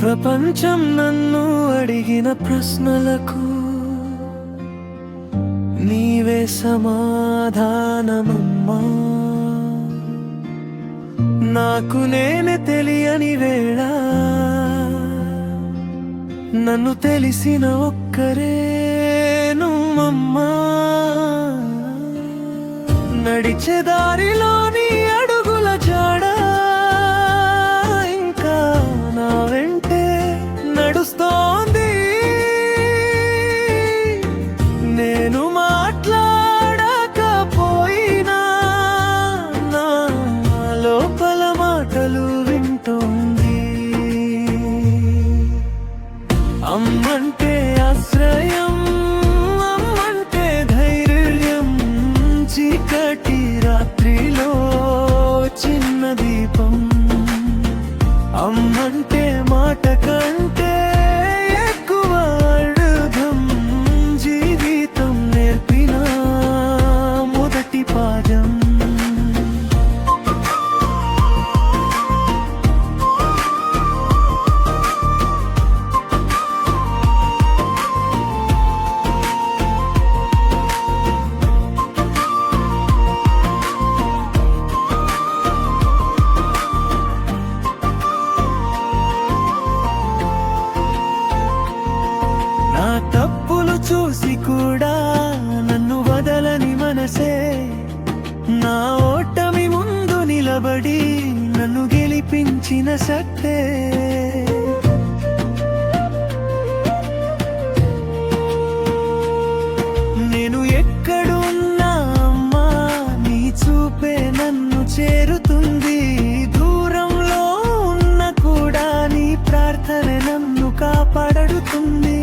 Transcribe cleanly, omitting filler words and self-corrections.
ప్రపంచం నన్ను అడిగిన ప్రశ్నలకు నీవే సమాధానమమ్మా. నాకు నేనే తెలియని వేళ నన్ను తెలిసిన ఒక్కరే నువ్వమ్మా. నడిచే దారిలోని అడుగుల జాడ ఇంకా నా వెంటే నడుస్తోంది. నేను మాట్లాడకపోయినా నా లోపల మాటలు వింటోంది. అమ్మంటే ఆశ్రయం, అమ్మంటే ధైర్యం, చీకటి రాత్రిలో చిన్న దీపం. అమ్మంటే మాట కంటే ఎక్కువ అర్థం, జీవితం నేర్పిన మొదటి పాదం. నా తప్పులు చూసి కూడా నన్ను వదలని మనసే, నా ఓటమి ముందు నిలబడి నన్ను గెలిపించిన శక్తే. నేను ఎక్కడున్నా అమ్మా నీ చూపే నన్ను చేరుతుంది. దూరంలో ఉన్న కూడా నీ ప్రార్థన నన్ను కాపాడుతుంది.